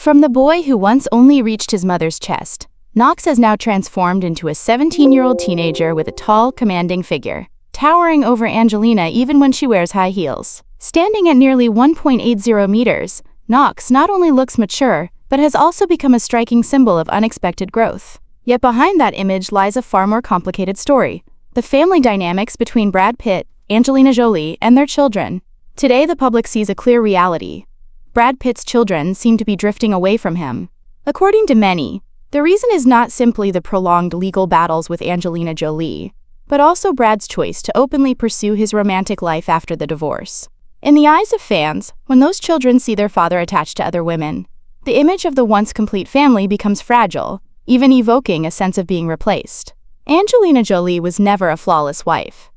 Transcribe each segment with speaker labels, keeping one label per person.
Speaker 1: From the boy who once only reached his mother's chest, Knox has now transformed into a 17-year-old teenager with a tall, commanding figure, towering over Angelina even when she wears high heels. Standing at nearly 1.80 meters, Knox not only looks mature, but has also become a striking symbol of unexpected growth. Yet behind that image lies a far more complicated story: the family dynamics between Brad Pitt, Angelina Jolie, and their children. Today the public sees a clear reality. Brad Pitt's children seem to be drifting away from him. According to many, the reason is not simply the prolonged legal battles with Angelina Jolie, but also Brad's choice to openly pursue his romantic life after the divorce. In the eyes of fans, when those children see their father attached to other women, the image of the once complete family becomes fragile, even evoking a sense of being replaced. Angelina Jolie was never a flawless wife.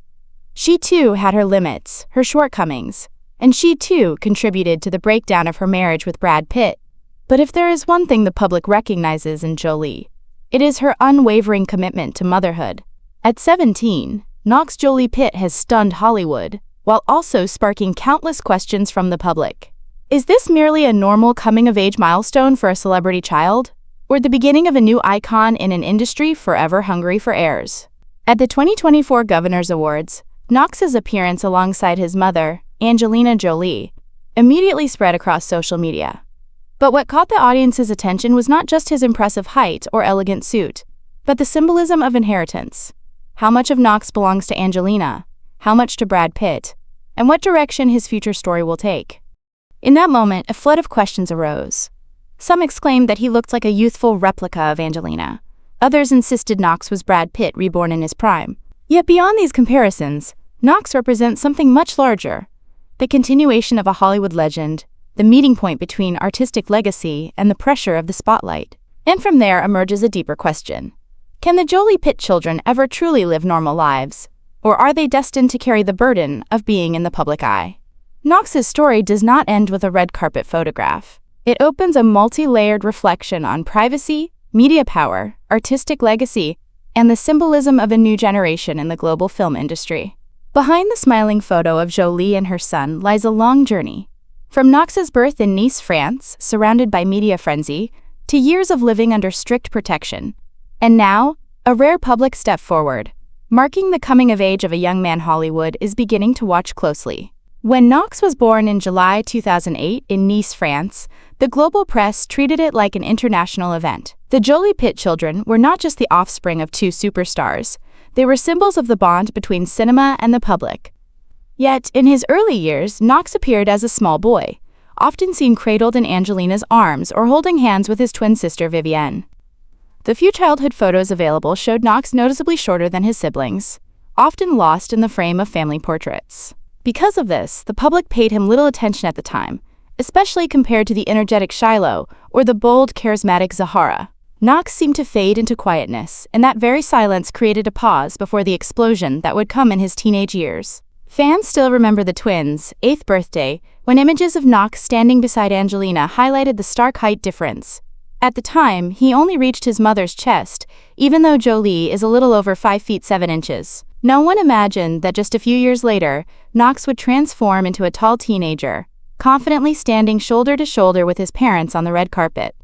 Speaker 1: She too had her limits, her shortcomings, and she too contributed to the breakdown of her marriage with Brad Pitt. But if there is one thing the public recognizes in Jolie, it is her unwavering commitment to motherhood. At 17, Knox Jolie-Pitt has stunned Hollywood, while also sparking countless questions from the public. Is this merely a normal coming-of-age milestone for a celebrity child, or the beginning of a new icon in an industry forever hungry for heirs? At the 2024 Governors Awards, Knox's appearance alongside his mother, Angelina Jolie, immediately spread across social media. But what caught the audience's attention was not just his impressive height or elegant suit, but the symbolism of inheritance. How much of Knox belongs to Angelina? How much to Brad Pitt? And what direction his future story will take? In that moment, a flood of questions arose. Some exclaimed that he looked like a youthful replica of Angelina. Others insisted Knox was Brad Pitt reborn in his prime. Yet beyond these comparisons, Knox represents something much larger: the continuation of a Hollywood legend, the meeting point between artistic legacy and the pressure of the spotlight. And from there emerges a deeper question. Can the Jolie-Pitt children ever truly live normal lives? Or are they destined to carry the burden of being in the public eye? Knox's story does not end with a red carpet photograph. It opens a multi-layered reflection on privacy, media power, artistic legacy, and the symbolism of a new generation in the global film industry. Behind the smiling photo of Jolie and her son lies a long journey. From Knox's birth in Nice, France, surrounded by media frenzy, to years of living under strict protection. And now, a rare public step forward, marking the coming of age of a young man Hollywood is beginning to watch closely. When Knox was born in July 2008 in Nice, France, the global press treated it like an international event. The Jolie-Pitt children were not just the offspring of two superstars, they were symbols of the bond between cinema and the public. Yet, in his early years, Knox appeared as a small boy, often seen cradled in Angelina's arms or holding hands with his twin sister Vivienne. The few childhood photos available showed Knox noticeably shorter than his siblings, often lost in the frame of family portraits. Because of this, the public paid him little attention at the time, especially compared to the energetic Shiloh or the bold, charismatic Zahara. Knox seemed to fade into quietness, and that very silence created a pause before the explosion that would come in his teenage years. Fans still remember the twins' 8th birthday, when images of Knox standing beside Angelina highlighted the stark height difference. At the time, he only reached his mother's chest, even though Jolie is a little over 5 feet 7 inches. No one imagined that just a few years later, Knox would transform into a tall teenager, confidently standing shoulder to shoulder with his parents on the red carpet.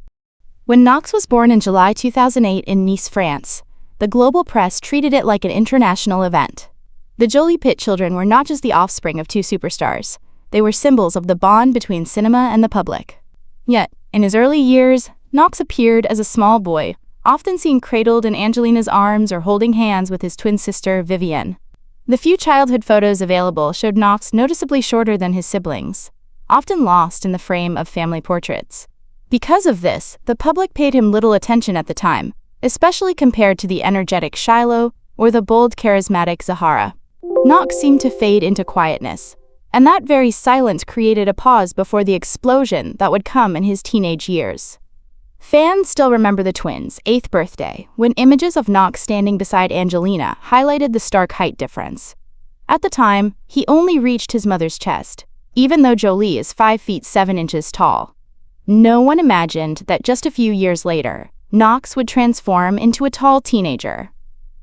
Speaker 1: When Knox was born in July 2008 in Nice, France, the global press treated it like an international event. The Jolie-Pitt children were not just the offspring of two superstars, they were symbols of the bond between cinema and the public. Yet, in his early years, Knox appeared as a small boy, often seen cradled in Angelina's arms or holding hands with his twin sister, Vivienne. The few childhood photos available showed Knox noticeably shorter than his siblings, often lost in the frame of family portraits. Because of this, the public paid him little attention at the time, especially compared to the energetic Shiloh or the bold, charismatic Zahara. Knox seemed to fade into quietness, and that very silence created a pause before the explosion that would come in his teenage years. Fans still remember the twins' 8th birthday, when images of Knox standing beside Angelina highlighted the stark height difference. At the time, he only reached his mother's chest, even though Jolie is 5 feet 7 inches tall. No one imagined that just a few years later, Knox would transform into a tall teenager,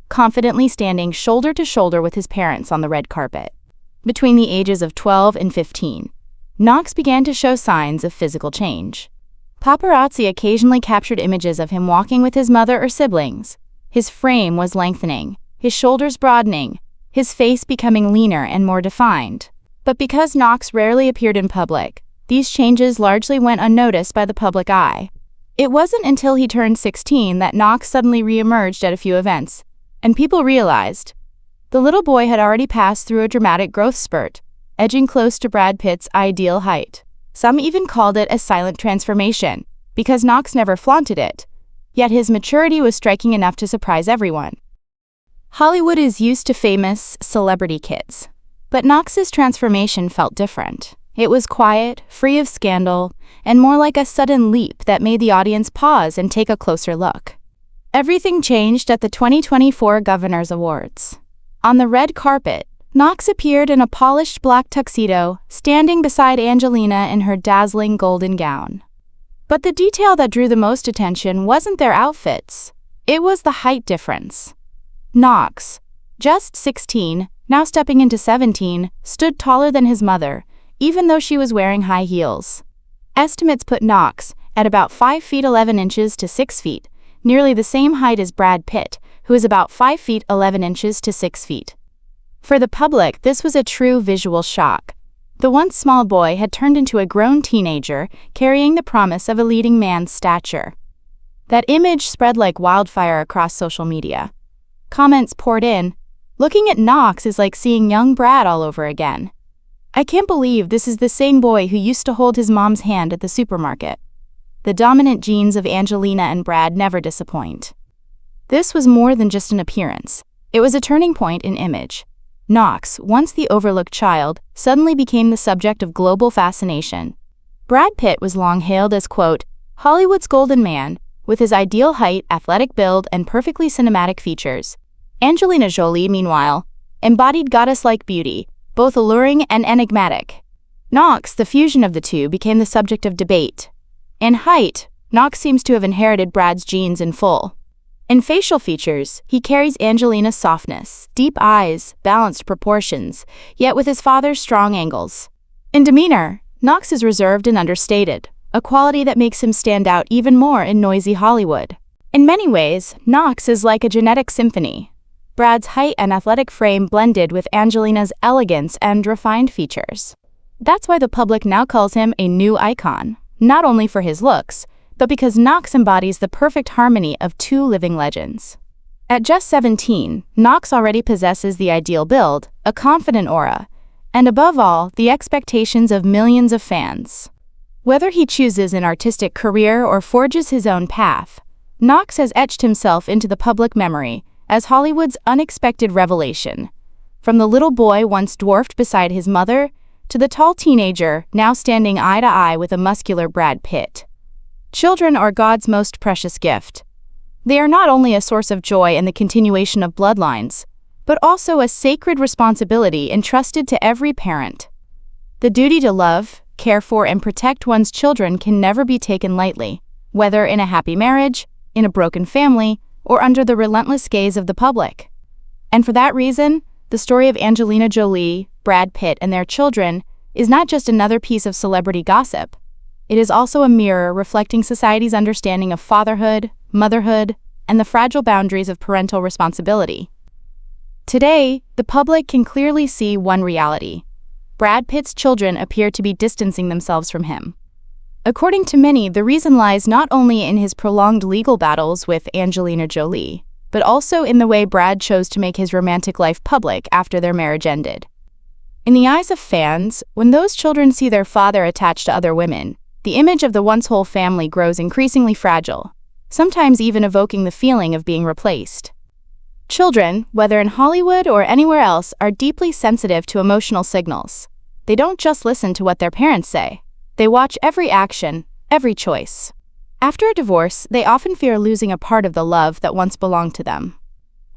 Speaker 1: confidently standing shoulder to shoulder with his parents on the red carpet. Between the ages of 12 and 15, Knox began to show signs of physical change. Paparazzi occasionally captured images of him walking with his mother or siblings. His frame was lengthening, his shoulders broadening, his face becoming leaner and more defined. But because Knox rarely appeared in public, these changes largely went unnoticed by the public eye. It wasn't until he turned 16 that Knox suddenly re-emerged at a few events, and people realized the little boy had already passed through a dramatic growth spurt, edging close to Brad Pitt's ideal height. Some even called it a silent transformation, because Knox never flaunted it, yet his maturity was striking enough to surprise everyone. Hollywood is used to famous celebrity kids, but Knox's transformation felt different. It was quiet, free of scandal, and more like a sudden leap that made the audience pause and take a closer look. Everything changed at the 2024 Governors Awards. On the red carpet, Knox appeared in a polished black tuxedo, standing beside Angelina in her dazzling golden gown. But the detail that drew the most attention wasn't their outfits. It was the height difference. Knox, just 16, now stepping into 17, stood taller than his mother, even though she was wearing high heels. Estimates put Knox at about 5 feet 11 inches to 6 feet, nearly the same height as Brad Pitt, who is about 5 feet 11 inches to 6 feet. For the public, this was a true visual shock. The once small boy had turned into a grown teenager, carrying the promise of a leading man's stature. That image spread like wildfire across social media. Comments poured in, "Looking at Knox is like seeing young Brad all over again. I can't believe this is the same boy who used to hold his mom's hand at the supermarket." The dominant genes of Angelina and Brad never disappoint. This was more than just an appearance. It was a turning point in image. Knox, once the overlooked child, suddenly became the subject of global fascination. Brad Pitt was long hailed as, quote, Hollywood's golden man, with his ideal height, athletic build, and perfectly cinematic features. Angelina Jolie, meanwhile, embodied goddess-like beauty, both alluring and enigmatic. Knox, the fusion of the two, became the subject of debate. In height, Knox seems to have inherited Brad's genes in full. In facial features, he carries Angelina's softness, deep eyes, balanced proportions, yet with his father's strong angles. In demeanor, Knox is reserved and understated, a quality that makes him stand out even more in noisy Hollywood. In many ways, Knox is like a genetic symphony. Brad's height and athletic frame blended with Angelina's elegance and refined features. That's why the public now calls him a new icon, not only for his looks, but because Knox embodies the perfect harmony of two living legends. At just 17, Knox already possesses the ideal build, a confident aura, and above all, the expectations of millions of fans. Whether he chooses an artistic career or forges his own path, Knox has etched himself into the public memory as Hollywood's unexpected revelation. From the little boy once dwarfed beside his mother, to the tall teenager now standing eye to eye with a muscular Brad Pitt. Children are God's most precious gift. They are not only a source of joy and the continuation of bloodlines, but also a sacred responsibility entrusted to every parent. The duty to love, care for, and protect one's children can never be taken lightly, whether in a happy marriage, in a broken family, or under the relentless gaze of the public. And for that reason, the story of Angelina Jolie, Brad Pitt, and their children is not just another piece of celebrity gossip. It is also a mirror reflecting society's understanding of fatherhood, motherhood, and the fragile boundaries of parental responsibility. Today, the public can clearly see one reality. Brad Pitt's children appear to be distancing themselves from him. According to many, the reason lies not only in his prolonged legal battles with Angelina Jolie, but also in the way Brad chose to make his romantic life public after their marriage ended. In the eyes of fans, when those children see their father attached to other women, the image of the once whole family grows increasingly fragile, sometimes even evoking the feeling of being replaced. Children, whether in Hollywood or anywhere else, are deeply sensitive to emotional signals. They don't just listen to what their parents say. They watch every action, every choice. After a divorce, they often fear losing a part of the love that once belonged to them.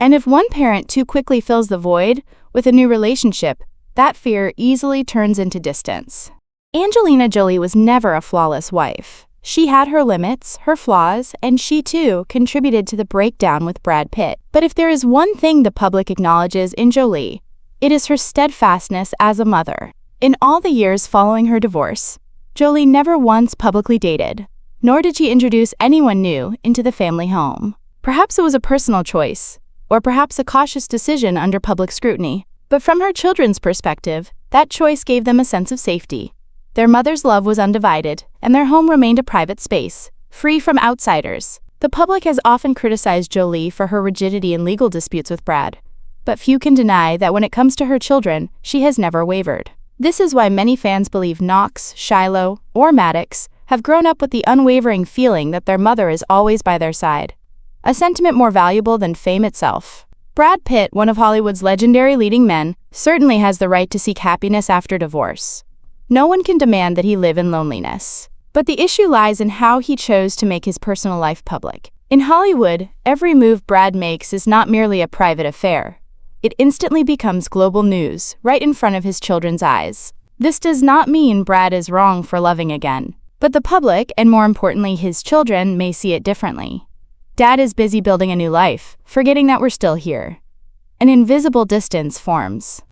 Speaker 1: And if one parent too quickly fills the void with a new relationship, that fear easily turns into distance. Angelina Jolie was never a flawless wife. She had her limits, her flaws, and she too contributed to the breakdown with Brad Pitt. But if there is one thing the public acknowledges in Jolie, it is her steadfastness as a mother. In all the years following her divorce, Jolie never once publicly dated, nor did she introduce anyone new into the family home. Perhaps it was a personal choice, or perhaps a cautious decision under public scrutiny. But from her children's perspective, that choice gave them a sense of safety. Their mother's love was undivided, and their home remained a private space, free from outsiders. The public has often criticized Jolie for her rigidity in legal disputes with Brad, but few can deny that when it comes to her children, she has never wavered. This is why many fans believe Knox, Shiloh, or Maddox have grown up with the unwavering feeling that their mother is always by their side, a sentiment more valuable than fame itself. Brad Pitt, one of Hollywood's legendary leading men, certainly has the right to seek happiness after divorce. No one can demand that he live in loneliness. But the issue lies in how he chose to make his personal life public. In Hollywood, every move Brad makes is not merely a private affair. It instantly becomes global news, right in front of his children's eyes. This does not mean Brad is wrong for loving again, but the public, and more importantly his children, may see it differently. Dad is busy building a new life, forgetting that we're still here. An invisible distance forms.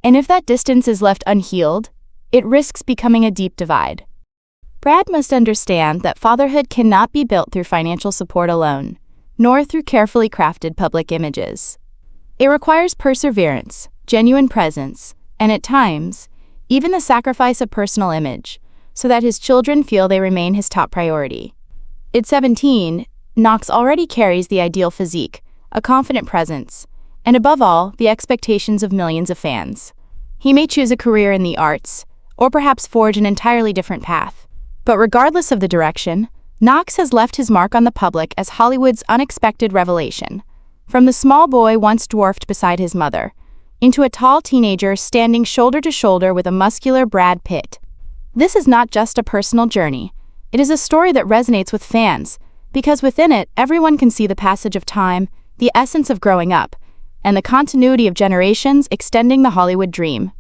Speaker 1: And if that distance is left unhealed, it risks becoming a deep divide. Brad must understand that fatherhood cannot be built through financial support alone, nor through carefully crafted public images. It requires perseverance, genuine presence, and at times, even the sacrifice of personal image, so that his children feel they remain his top priority. At 17, Knox already carries the ideal physique, a confident presence, and above all, the expectations of millions of fans. He may choose a career in the arts, or perhaps forge an entirely different path. But regardless of the direction, Knox has left his mark on the public as Hollywood's unexpected revelation. From the small boy once dwarfed beside his mother, into a tall teenager standing shoulder to shoulder with a muscular Brad Pitt. This is not just a personal journey. It is a story that resonates with fans, because within it, everyone can see the passage of time, the essence of growing up, and the continuity of generations extending the Hollywood dream.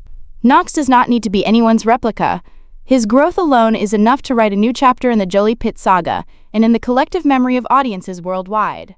Speaker 1: Knox does not need to be anyone's replica. His growth alone is enough to write a new chapter in the Jolie-Pitt saga and in the collective memory of audiences worldwide.